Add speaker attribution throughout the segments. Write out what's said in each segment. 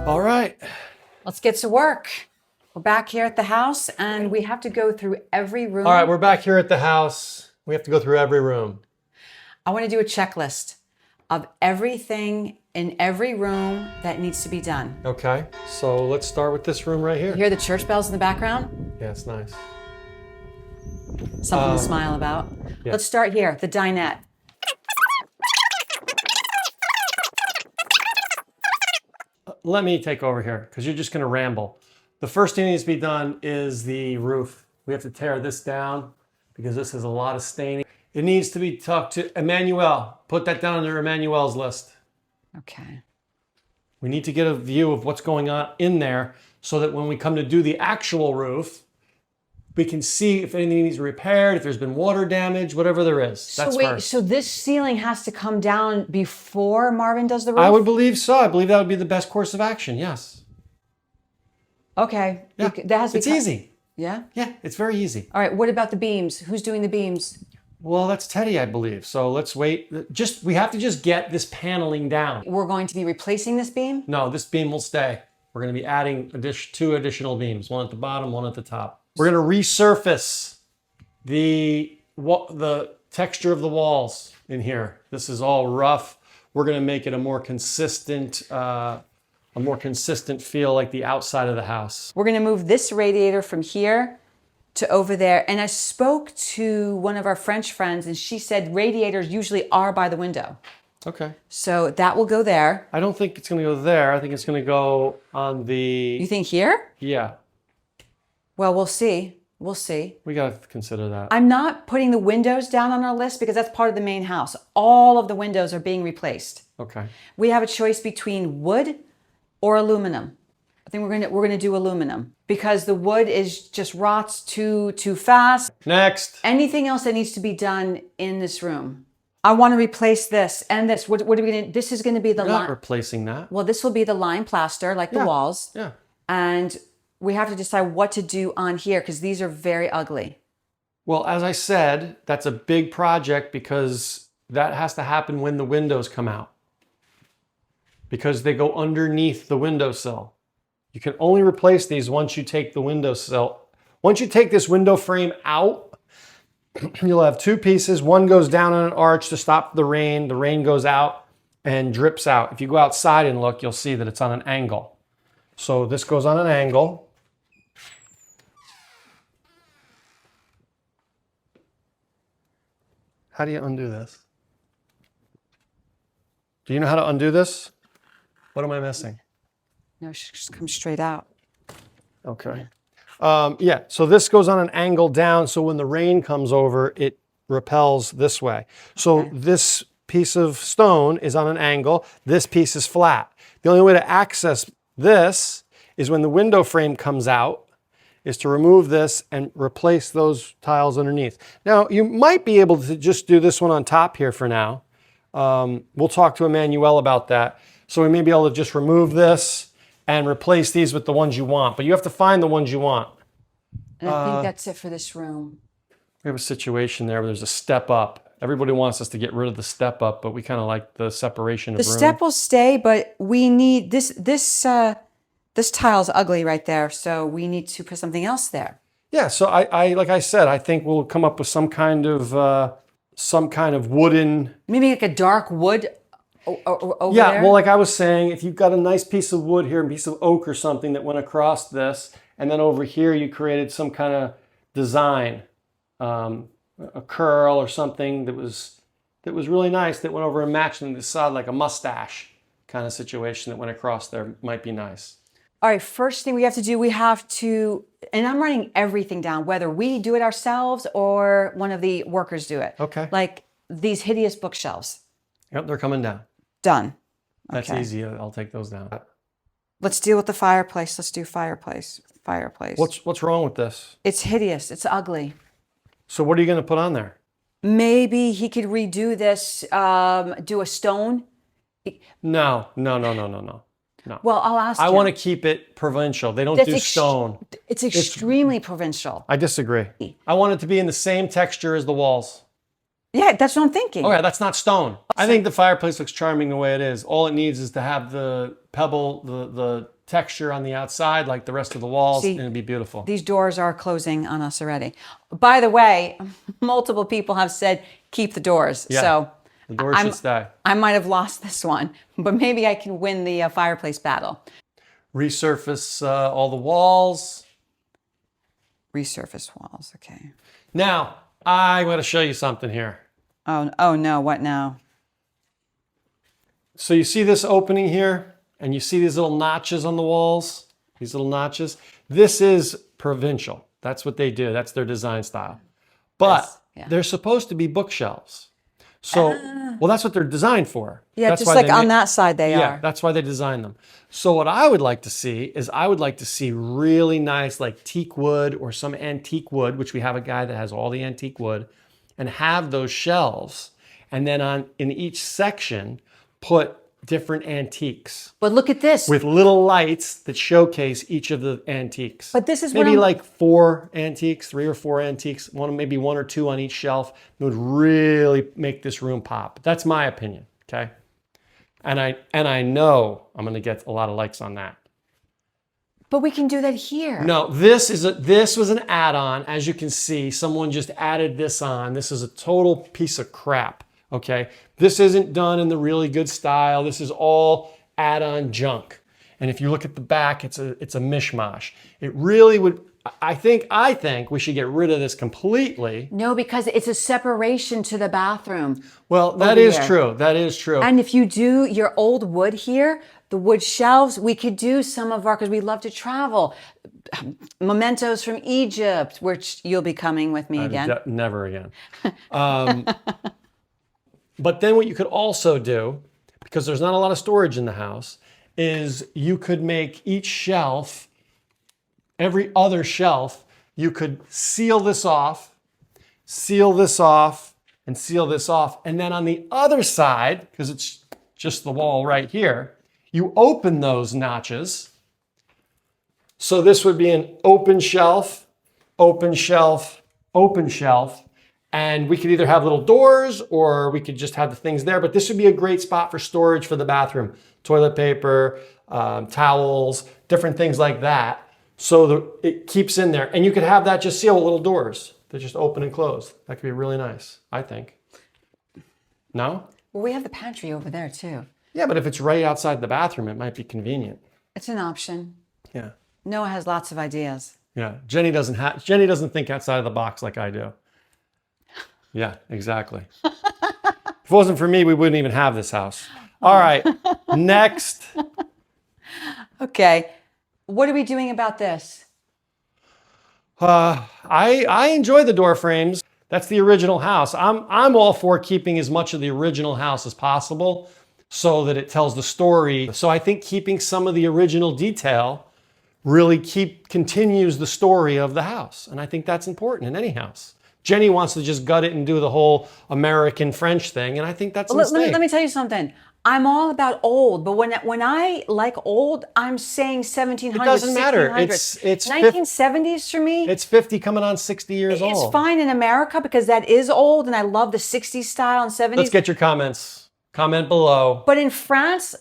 Speaker 1: All right.
Speaker 2: Let's get to work. We're back here at the house and we have to go through every room.
Speaker 1: All right, we're back here at the house. We have to go through every room.
Speaker 2: I want to do a checklist of everything in every room that needs to be done.
Speaker 1: Okay, so let's start with this room right here.
Speaker 2: You hear the church bells in the background?
Speaker 1: Yeah, it's nice.
Speaker 2: Something to smile about.
Speaker 1: Yeah.
Speaker 2: Let's start here, the dinette.
Speaker 1: Let me take over here because you're just going to ramble. The first thing that needs to be done is the roof. We have to tear this down because this has a lot of staining. It needs to be tucked to Emmanuel. Put that down under Emmanuel's list.
Speaker 2: Okay.
Speaker 1: We need to get a view of what's going on in there so that when we come to do the actual roof, we can see if anything needs repaired, if there's been water damage, whatever there is. That's first.
Speaker 2: So this ceiling has to come down before Marvin does the roof?
Speaker 1: I would believe so. I believe that would be the best course of action, yes.
Speaker 2: Okay.
Speaker 1: Yeah.
Speaker 2: That has to
Speaker 1: It's easy.
Speaker 2: Yeah?
Speaker 1: Yeah, it's very easy.
Speaker 2: All right, what about the beams? Who's doing the beams?
Speaker 1: Well, that's Teddy, I believe. So let's wait. We have to just get this paneling down.
Speaker 2: We're going to be replacing this beam?
Speaker 1: No, this beam will stay. We're going to be adding two additional beams, one at the bottom, one at the top. We're going to resurface the texture of the walls in here. This is all rough. We're going to make it a more consistent feel like the outside of the house.
Speaker 2: We're going to move this radiator from here to over there. And I spoke to one of our French friends and she said radiators usually are by the window.
Speaker 1: Okay.
Speaker 2: So that will go there.
Speaker 1: I don't think it's going to go there. I think it's going to go on the...
Speaker 2: You think here?
Speaker 1: Yeah.
Speaker 2: Well, we'll see. We'll see.
Speaker 1: We got to consider that.
Speaker 2: I'm not putting the windows down on our list because that's part of the main house. All of the windows are being replaced.
Speaker 1: Okay.
Speaker 2: We have a choice between wood or aluminum. I think we're gonna do aluminum because the wood is just rots too fast.
Speaker 1: Next.
Speaker 2: Anything else that needs to be done in this room? I want to replace this and this. What are we gonna? This is gonna be the
Speaker 1: We're not
Speaker 2: line.
Speaker 1: replacing that.
Speaker 2: Well, this will be the lime plaster, like the walls.
Speaker 1: Yeah.
Speaker 2: And we have to decide what to do on here because these are very ugly.
Speaker 1: Well, as I said, that's a big project because that has to happen when the windows come out. Because they go underneath the windowsill. You can only replace these once you take the windowsill. Once you take this window frame out, you'll have two pieces. One goes down on an arch to stop the rain. The rain goes out and drips out. If you go outside and look, you'll see that it's on an angle. So this goes on an angle. How do you undo this? Do you know how to undo this? What am I missing?
Speaker 2: No, it should just come straight out.
Speaker 1: Okay. Yeah, so this goes on an angle down, so when the rain comes over, it repels this way. So this piece of stone is on an angle, this piece is flat. The only way to access this is when the window frame comes out, is to remove this and replace those tiles underneath. Now, you might be able to just do this one on top here for now. We'll talk to Emmanuel about that. So we may be able to just remove this and replace these with the ones you want, but you have to find the ones you want.
Speaker 2: And I think that's it for this room.
Speaker 1: We have a situation there where there's a step up. Everybody wants us to get rid of the step up, but we kind of like the separation of room.
Speaker 2: The step will stay, but we need this tile's ugly right there, so we need to put something else there.
Speaker 1: Yeah, so I like I said, I think we'll come up with some kind of wooden.
Speaker 2: Maybe like a dark wood over
Speaker 1: yeah,
Speaker 2: there?
Speaker 1: well, like I was saying, if you've got a nice piece of wood here, a piece of oak or something that went across this, and then over here you created some kind of design, a curl or something that was really nice that went over and matched on the side like a mustache kind of situation that went across there might be nice.
Speaker 2: All right, first thing we have to do, and I'm writing everything down, whether we do it ourselves or one of the workers do it.
Speaker 1: Okay.
Speaker 2: Like these hideous bookshelves.
Speaker 1: Yep, they're coming down.
Speaker 2: Done.
Speaker 1: That's
Speaker 2: Okay.
Speaker 1: easy. I'll take those down.
Speaker 2: Let's deal with the fireplace. Let's do fireplace. Fireplace.
Speaker 1: What's wrong with this?
Speaker 2: It's hideous. It's ugly.
Speaker 1: So what are you going to put on there?
Speaker 2: Maybe he could redo this, do a stone.
Speaker 1: No.
Speaker 2: Well, I'll ask
Speaker 1: I
Speaker 2: him.
Speaker 1: want to keep it provincial. They don't do stone.
Speaker 2: It's extremely provincial.
Speaker 1: I disagree. I want it to be in the same texture as the walls.
Speaker 2: Yeah, that's what I'm thinking.
Speaker 1: Okay, that's not stone. I think the fireplace looks charming the way it is. All it needs is to have the pebble, the texture on the outside, like the rest of the walls,
Speaker 2: See,
Speaker 1: and it'd be beautiful.
Speaker 2: These doors are closing on us already. By the way, multiple people have said keep the doors.
Speaker 1: Yeah,
Speaker 2: So
Speaker 1: the doors should stay.
Speaker 2: I might have lost this one, but maybe I can win the fireplace battle.
Speaker 1: Resurface all the walls.
Speaker 2: Resurface walls. Okay.
Speaker 1: Now, I want to show you something here.
Speaker 2: Oh no, what now?
Speaker 1: So you see this opening here, and you see these little notches on the walls, these little notches. This is provincial. That's what they do. That's their design style. But
Speaker 2: Yes, yeah.
Speaker 1: they're supposed to be bookshelves. So, well, that's what they're designed for.
Speaker 2: Yeah,
Speaker 1: That's
Speaker 2: just
Speaker 1: why
Speaker 2: like
Speaker 1: they
Speaker 2: on
Speaker 1: ma-
Speaker 2: that side they
Speaker 1: Yeah,
Speaker 2: are.
Speaker 1: that's why they designed them. So what I would like to see is I would like to see really nice like teak wood or some antique wood, which we have a guy that has all the antique wood, and have those shelves. And then in each section, put different antiques
Speaker 2: But look at this.
Speaker 1: with little lights that showcase each of the antiques.
Speaker 2: But this is what
Speaker 1: maybe
Speaker 2: I'm-
Speaker 1: like 4 antiques, 3 or 4 antiques, maybe 1 or 2 on each shelf. It would really make this room pop. That's my opinion. Okay, and I know I'm going to get a lot of likes on that.
Speaker 2: But we can do that here.
Speaker 1: No, this was an add-on. As you can see, someone just added this on. This is a total piece of crap. Okay, this isn't done in the really good style. This is all add-on junk. And if you look at the back, it's a mishmash. It really would. I think we should get rid of this completely.
Speaker 2: No, because it's a separation to the bathroom.
Speaker 1: Well, that
Speaker 2: Over
Speaker 1: is
Speaker 2: here.
Speaker 1: true. That is true.
Speaker 2: And if you do your old wood here, the wood shelves, we could do some of our, because we love to travel. Mementos from Egypt, which you'll be coming with me again.
Speaker 1: Never again. But then what you could also do, because there's not a lot of storage in the house, is you could make each shelf, every other shelf, you could seal this off, and seal this off. And then on the other side, because it's just the wall right here, you open those notches. So this would be an open shelf, open shelf, open shelf. And we could either have little doors or we could just have the things there. But this would be a great spot for storage for the bathroom. Toilet paper, towels, different things like that. So it keeps in there. And you could have that just sealed with little doors that just open and close. That could be really nice, I think. No?
Speaker 2: Well, we have the pantry over there too.
Speaker 1: Yeah, but if it's right outside the bathroom, it might be convenient.
Speaker 2: It's an option.
Speaker 1: Yeah.
Speaker 2: Noah has lots of ideas.
Speaker 1: Yeah. Jenny doesn't think outside of the box like I do. Yeah, exactly. If it wasn't for me, we wouldn't even have this house. All right, next.
Speaker 2: Okay. What are we doing about this?
Speaker 1: I enjoy the door frames. That's the original house. I'm all for keeping as much of the original house as possible so that it tells the story. So I think keeping some of the original detail really continues the story of the house. And I think that's important in any house. Jenny wants to just gut it and do the whole American French thing, and I think that's a mistake.
Speaker 2: Let me tell you something. I'm all about old, but when I like old, I'm saying 1700s,
Speaker 1: It doesn't matter.
Speaker 2: 1600s.
Speaker 1: It's
Speaker 2: 1970s for me.
Speaker 1: It's 50 coming on 60 years old.
Speaker 2: It's fine in America because that is old, and I love the 60s style and 70s.
Speaker 1: Let's get your comments. Comment below.
Speaker 2: But in France,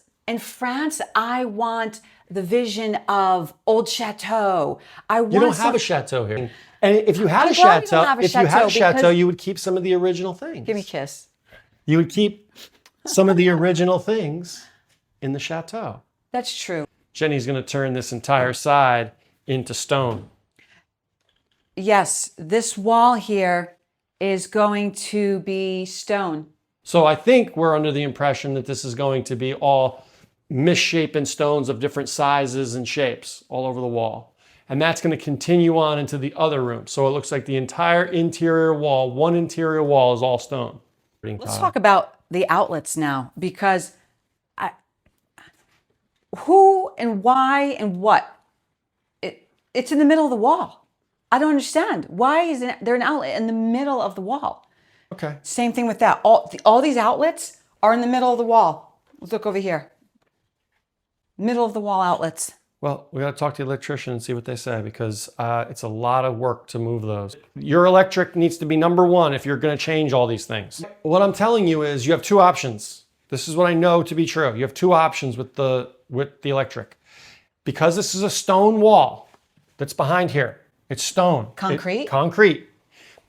Speaker 2: I want the vision of old chateau.
Speaker 1: You don't have a chateau here. And if you had
Speaker 2: I'm
Speaker 1: a
Speaker 2: glad we
Speaker 1: chateau,
Speaker 2: don't have a
Speaker 1: if you had
Speaker 2: chateau
Speaker 1: a chateau,
Speaker 2: because-
Speaker 1: you would keep some of the original things.
Speaker 2: Give me a kiss.
Speaker 1: You would keep some of the original things in the chateau.
Speaker 2: That's true.
Speaker 1: Jenny's going to turn this entire side into stone.
Speaker 2: Yes, this wall here is going to be stone.
Speaker 1: So I think we're under the impression that this is going to be all misshapen stones of different sizes and shapes all over the wall. And that's going to continue on into the other room. So it looks like the entire interior wall, one interior wall is all stone.
Speaker 2: Let's talk about the outlets now, because who and why and what? It's in the middle of the wall. I don't understand. Why is there an outlet in the middle of the wall?
Speaker 1: Okay.
Speaker 2: Same thing with that. All these outlets are in the middle of the wall. Let's look over here. Middle of the wall outlets.
Speaker 1: Well, we got to talk to the electrician and see what they say because it's a lot of work to move those. Your electric needs to be number one if you're going to change all these things. What I'm telling you is you have two options. This is what I know to be true. You have two options with the electric. Because this is a stone wall that's behind here. It's stone.
Speaker 2: Concrete?
Speaker 1: Concrete.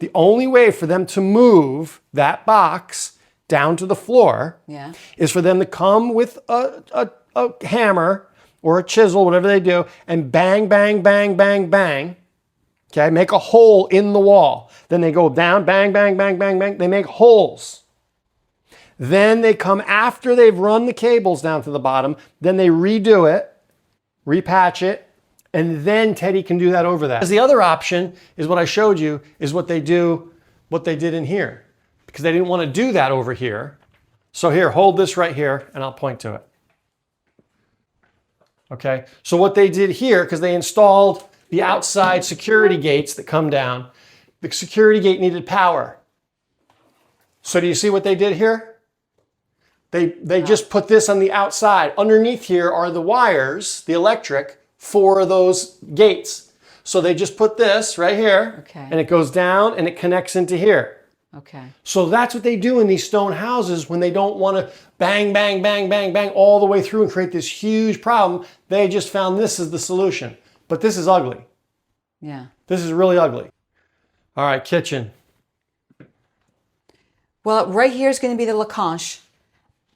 Speaker 1: The only way for them to move that box down to the floor is for them to come with a hammer or a chisel, whatever they do, and bang, bang, bang, bang, bang. Okay, make a hole in the wall. Then they go down, bang, bang, bang, bang, bang. They make holes. Then they come after they've run the cables down to the bottom. Then they redo it, repatch it, and then Teddy can do that over that. Because the other option is what I showed you, is what they did in here. Because they didn't want to do that over here. So here, hold this right here, and I'll point to it. Okay, so what they did here, because they installed the outside security gates that come down, the security gate needed power. So do you see what they did here? They just put this on the outside. Underneath here are the wires, the electric, for those gates. So they just put this right here, and it goes down and it connects into here.
Speaker 2: Okay.
Speaker 1: So that's what they do in these stone houses when they don't want to bang, bang, bang, bang, bang all the way through and create this huge problem. They just found this is the solution. But this is ugly.
Speaker 2: Yeah.
Speaker 1: This is really ugly. All right, kitchen.
Speaker 2: Well, right here is going to be the Lacanche.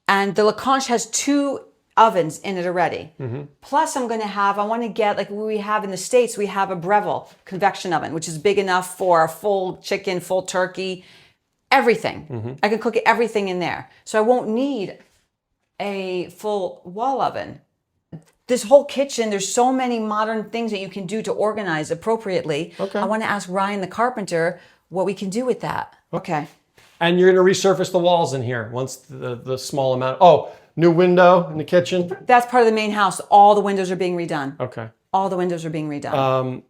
Speaker 2: And the Lacanche has 2 ovens in it already. Plus I'm going to have, I want to get, like we have in the States, we have a Breville convection oven, which is big enough for a full chicken, full turkey, everything. I can cook everything in there. So I won't need a full wall oven. This whole kitchen, there's so many modern things that you can do to organize appropriately. I want to ask Ryan the carpenter what we can do with that. Okay.
Speaker 1: And you're going to resurface the walls in here once the small amount. Oh, new window in the kitchen.
Speaker 2: That's part of the main house. All the windows are being redone.
Speaker 1: Okay.
Speaker 2: All the windows are being redone.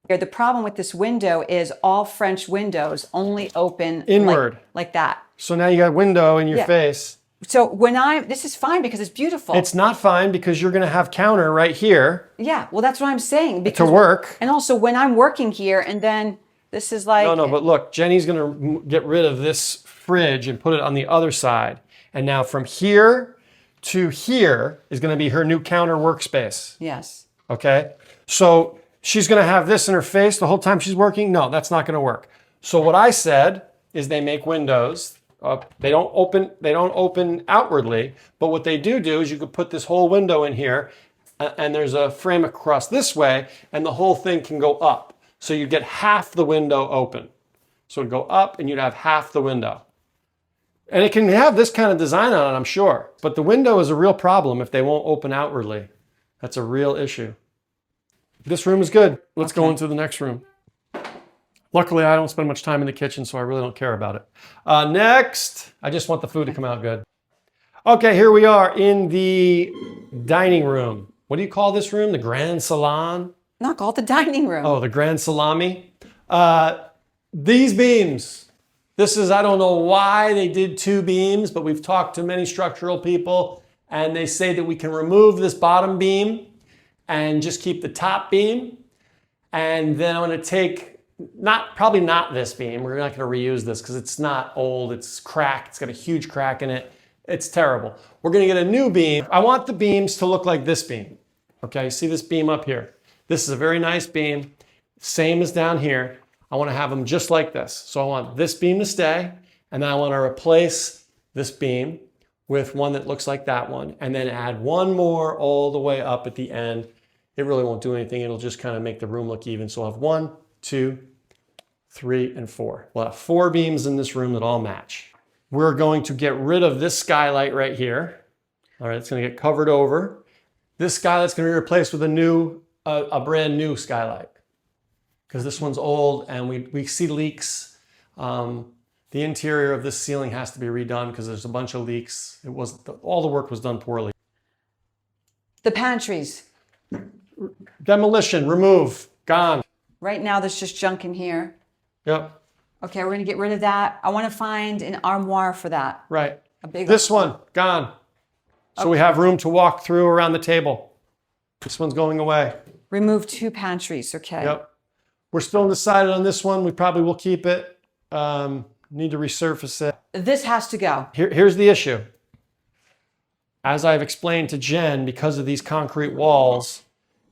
Speaker 2: The problem with this window is all French windows only open
Speaker 1: inward
Speaker 2: like that.
Speaker 1: So now you got a window in your face.
Speaker 2: So this is fine because it's beautiful.
Speaker 1: It's not fine because you're going to have counter right here.
Speaker 2: Yeah, well, that's what I'm saying.
Speaker 1: To work.
Speaker 2: And also when I'm working here and then this is like...
Speaker 1: No, but look, Jenny's going to get rid of this fridge and put it on the other side. And now from here to here is going to be her new counter workspace.
Speaker 2: Yes.
Speaker 1: Okay? So she's going to have this in her face the whole time she's working? No, that's not going to work. So what I said is they make windows. They don't open outwardly, but what they do is you could put this whole window in here and there's a frame across this way and the whole thing can go up. So you get half the window open. So it'd go up and you'd have half the window. And it can have this kind of design on it, I'm sure. But the window is a real problem if they won't open outwardly. That's a real issue. This room is good. Let's go into the next room. Luckily, I don't spend much time in the kitchen, so I really don't care about it. Next, I just want the food to come out good. Okay, here we are in the dining room. What do you call this room? The Grand Salon?
Speaker 2: Not called the dining room.
Speaker 1: Oh, the Grand Salami. These beams. This is, I don't know why they did 2 beams, but we've talked to many structural people, and they say that we can remove this bottom beam and just keep the top beam. And then I'm going to take... probably not this beam. We're not going to reuse this because it's not old. It's cracked. It's got a huge crack in it. It's terrible. We're going to get a new beam. I want the beams to look like this beam. Okay, see this beam up here? This is a very nice beam. Same as down here. I want to have them just like this. So I want this beam to stay, and then I want to replace this beam with one that looks like that one, and then add one more all the way up at the end. It really won't do anything. It'll just kind of make the room look even. So I'll have 1, 2, 3, and 4. We'll have 4 beams in this room that all match. We're going to get rid of this skylight right here. All right, it's going to get covered over. This skylight's going to be replaced with a brand new skylight because this one's old and we see leaks. The interior of this ceiling has to be redone because there's a bunch of leaks. All the work was done poorly.
Speaker 2: The pantries.
Speaker 1: Demolition, remove, gone.
Speaker 2: Right now there's just junk in here.
Speaker 1: Yep.
Speaker 2: Okay, we're going to get rid of that. I want to find an armoire for that.
Speaker 1: Right.
Speaker 2: A big
Speaker 1: this one, gone. So we have room to walk through around the table. This one's going away.
Speaker 2: Remove 2 pantries. Okay.
Speaker 1: Yep. We're still undecided on this one. We probably will keep it. Need to resurface it.
Speaker 2: This has to go.
Speaker 1: Here's the issue. As I've explained to Jen, because of these concrete walls,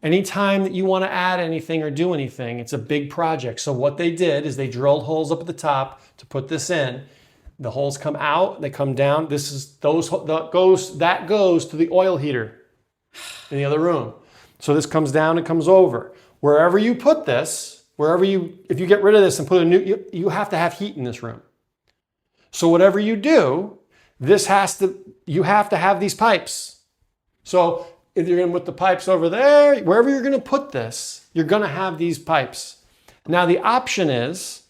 Speaker 1: anytime that you want to add anything or do anything, it's a big project. So what they did is they drilled holes up at the top to put this in. The holes come out, they come down. That goes to the oil heater in the other room. So this comes down and comes over. Wherever you put this, if you get rid of this and put a new, you have to have heat in this room. So whatever you do, you have to have these pipes. So if you're going to put the pipes over there, wherever you're going to put this, you're going to have these pipes. Now the option is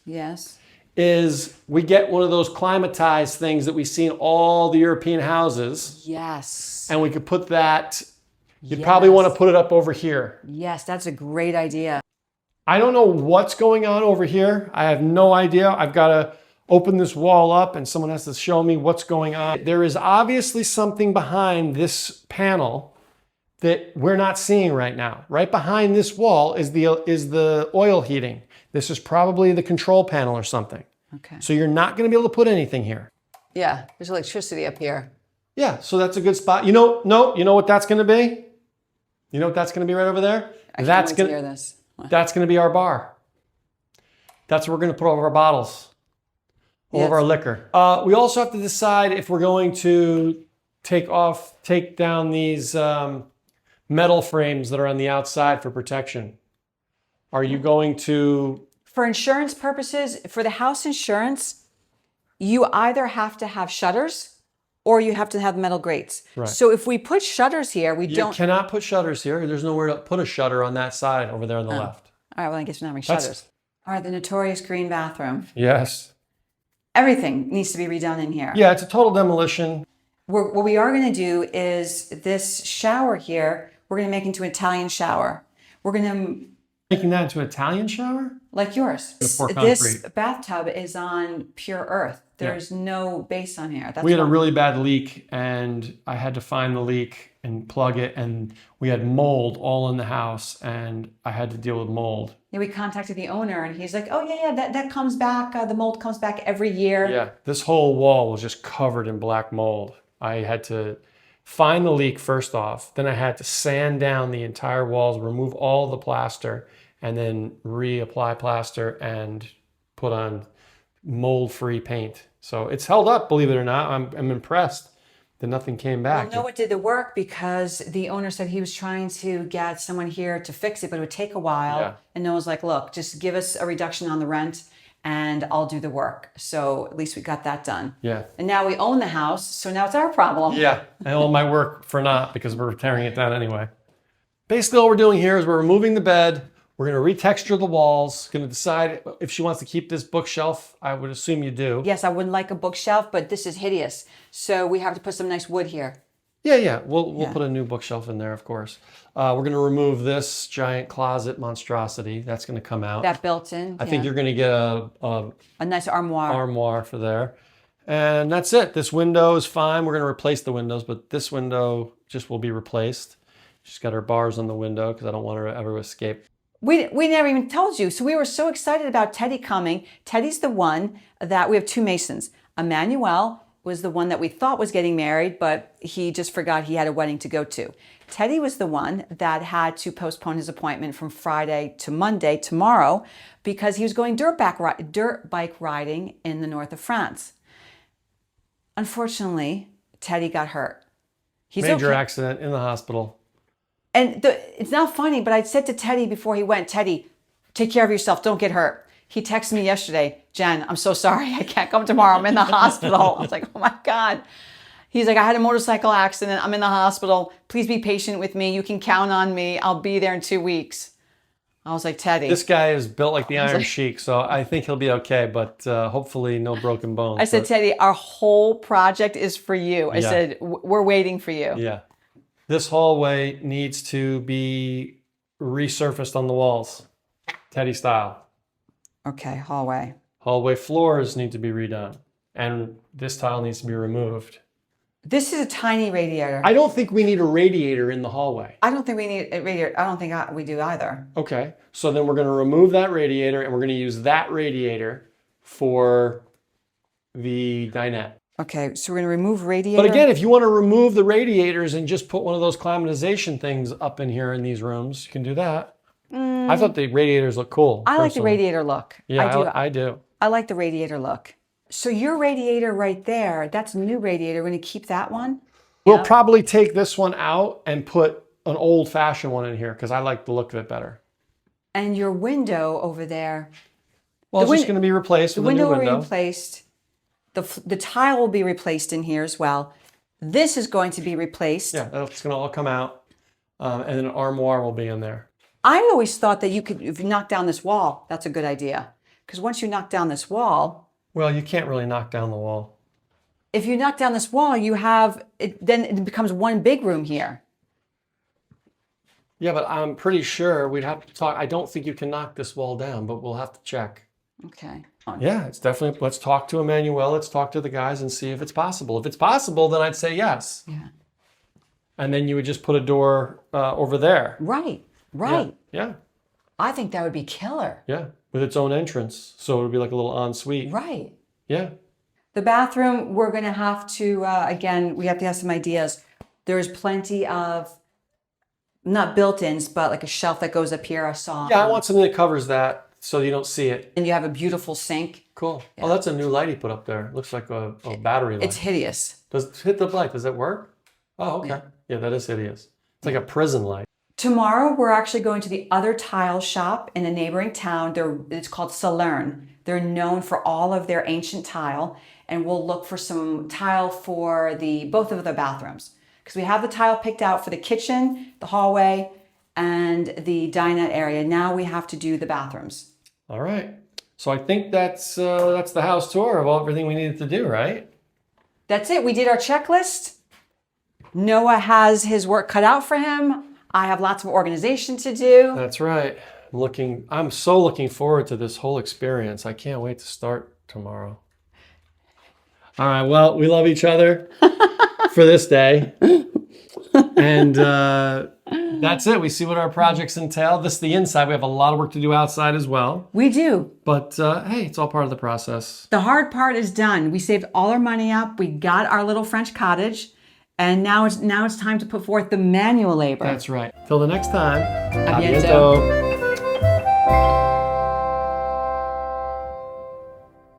Speaker 1: we get one of those climatized things that we see in all the European houses.
Speaker 2: Yes.
Speaker 1: And we could put that, you'd probably want to put it up over here.
Speaker 2: Yes, that's a great idea.
Speaker 1: I don't know what's going on over here. I have no idea. I've got to open this wall up and someone has to show me what's going on. There is obviously something behind this panel that we're not seeing right now. Right behind this wall is the oil heating. This is probably the control panel or something.
Speaker 2: Okay.
Speaker 1: So you're not going to be able to put anything here.
Speaker 2: Yeah, there's electricity up here.
Speaker 1: Yeah, so that's a good spot. You know what that's going to be? You know what that's going to be right over there?
Speaker 2: I can't wait to hear this.
Speaker 1: That's going to be our bar. That's where we're going to put all of our bottles, all of our liquor. We also have to decide if we're going to take down these metal frames that are on the outside for protection. Are you going to...
Speaker 2: For insurance purposes, for the house insurance, you either have to have shutters or you have to have metal grates.
Speaker 1: Right.
Speaker 2: So if we put shutters here,
Speaker 1: You cannot put shutters here. There's nowhere to put a shutter on that side over there on the left.
Speaker 2: All right, well, I guess we're not having shutters. All right, the notorious green bathroom.
Speaker 1: Yes.
Speaker 2: Everything needs to be redone in here.
Speaker 1: Yeah, it's a total demolition.
Speaker 2: What we are going to do is this shower here, we're going to make into an Italian shower. We're going to...
Speaker 1: Making that into an Italian shower?
Speaker 2: Like yours. This bathtub is on pure earth. There's no base on here.
Speaker 1: We had a really bad leak and I had to find the leak and plug it, and we had mold all in the house and I had to deal with mold.
Speaker 2: Yeah, we contacted the owner and he's like, oh yeah, that comes back. The mold comes back every year.
Speaker 1: Yeah, this whole wall was just covered in black mold. I had to find the leak first off. Then I had to sand down the entire walls, remove all the plaster, and then reapply plaster and put on mold-free paint. So it's held up, believe it or not. I'm impressed that nothing came back.
Speaker 2: Well, Noah did the work because the owner said he was trying to get someone here to fix it, but it would take a while.
Speaker 1: Yeah.
Speaker 2: And Noah's like, look, just give us a reduction on the rent and I'll do the work. So at least we got that done.
Speaker 1: Yeah.
Speaker 2: And now we own the house, so now it's our problem.
Speaker 1: Yeah, and all my work for naught because we're tearing it down anyway. Basically all we're doing here is we're removing the bed. We're going to retexture the walls, going to decide if she wants to keep this bookshelf. I would assume you do.
Speaker 2: Yes, I wouldn't like a bookshelf, but this is hideous. So we have to put some nice wood here.
Speaker 1: Yeah. We'll put a new bookshelf in there, of course. We're going to remove this giant closet monstrosity. That's going to come out.
Speaker 2: That built in.
Speaker 1: I think you're going to get a
Speaker 2: nice armoire
Speaker 1: for there. And that's it. This window is fine. We're going to replace the windows, but this window just will be replaced. She's got her bars on the window because I don't want her to ever escape.
Speaker 2: We never even told you. So we were so excited about Teddy coming. Teddy's the one that we have 2 Masons. Emmanuel was the one that we thought was getting married, but he just forgot he had a wedding to go to. Teddy was the one that had to postpone his appointment from Friday to Monday, tomorrow, because he was going dirt bike riding in the north of France. Unfortunately, Teddy got hurt. He's
Speaker 1: Major accident in the hospital.
Speaker 2: And it's not funny, but I said to Teddy before he went, Teddy, take care of yourself. Don't get hurt. He texted me yesterday, Jen, I'm so sorry. I can't come tomorrow. I'm in the hospital. I was like, oh my God. He's like, I had a motorcycle accident. I'm in the hospital. Please be patient with me. You can count on me. I'll be there in 2 weeks. I was like, Teddy.
Speaker 1: This guy is built like the Iron Sheik, so I think he'll be okay, but hopefully no broken bones.
Speaker 2: I said, Teddy, our whole project is for you. I said, we're waiting for you.
Speaker 1: Yeah. This hallway needs to be resurfaced on the walls, Teddy style.
Speaker 2: Okay, hallway.
Speaker 1: Hallway floors need to be redone, and this tile needs to be removed.
Speaker 2: This is a tiny radiator.
Speaker 1: I don't think we need a radiator in the hallway.
Speaker 2: I don't think we need a radiator. I don't think we do either.
Speaker 1: Okay, so then we're going to remove that radiator and we're going to use that radiator for the dinette.
Speaker 2: Okay, so we're going to remove radiator.
Speaker 1: But again, if you want to remove the radiators and just put one of those climatization things up in here in these rooms, you can do that. I thought the radiators look cool.
Speaker 2: I like the radiator look.
Speaker 1: Yeah, I do.
Speaker 2: I like the radiator look. So your radiator right there, that's a new radiator. We're going to keep that one?
Speaker 1: We'll probably take this one out and put an old-fashioned one in here because I like the look of it better.
Speaker 2: And your window over there.
Speaker 1: Well, it's just going to be replaced with a new window.
Speaker 2: The window will be replaced. The tile will be replaced in here as well. This is going to be replaced.
Speaker 1: Yeah, that's going to all come out. And then an armoire will be in there.
Speaker 2: I always thought that you could, if you knock down this wall, that's a good idea. Because once you knock down this wall...
Speaker 1: Well, you can't really knock down the wall.
Speaker 2: If you knock down this wall, you have, then it becomes one big room here.
Speaker 1: Yeah, but I'm pretty sure we'd have to talk. I don't think you can knock this wall down, but we'll have to check.
Speaker 2: Okay.
Speaker 1: Yeah, it's definitely, let's talk to Emmanuel, let's talk to the guys and see if it's possible. If it's possible, then I'd say yes.
Speaker 2: Yeah.
Speaker 1: And then you would just put a door over there.
Speaker 2: Right, right.
Speaker 1: Yeah.
Speaker 2: I think that would be killer.
Speaker 1: Yeah, with its own entrance. So it would be like a little ensuite.
Speaker 2: Right.
Speaker 1: Yeah.
Speaker 2: The bathroom, we're going to have to, again, we have to have some ideas. There's plenty of, not built-ins, but like a shelf that goes up here, I saw.
Speaker 1: Yeah, I want something that covers that so you don't see it.
Speaker 2: And you have a beautiful sink.
Speaker 1: Cool.
Speaker 2: Yeah.
Speaker 1: Oh, that's a new light he put up there. Looks like a battery light.
Speaker 2: It's hideous.
Speaker 1: Hit the light. Does it work? Oh, okay. Yeah, that is hideous. It's like a prison light.
Speaker 2: Tomorrow, we're actually going to the other tile shop in a neighboring town. It's called Salon. They're known for all of their ancient tile, and we'll look for some tile for both of the bathrooms. Because we have the tile picked out for the kitchen, the hallway, and the dinette area. Now we have to do the bathrooms.
Speaker 1: All right. So I think that's the house tour of everything we needed to do, right?
Speaker 2: That's it. We did our checklist. Noah has his work cut out for him. I have lots of organization to do.
Speaker 1: That's right. I'm so looking forward to this whole experience. I can't wait to start tomorrow. All right. Well, we love each other for this day. And that's it. We see what our projects entail. This is the inside. We have a lot of work to do outside as well.
Speaker 2: We do.
Speaker 1: But hey, it's all part of the process.
Speaker 2: The hard part is done. We saved all our money up. We got our little French cottage. And now it's time to put forth the manual labor.
Speaker 1: That's right. Till the next time.
Speaker 2: A bientôt.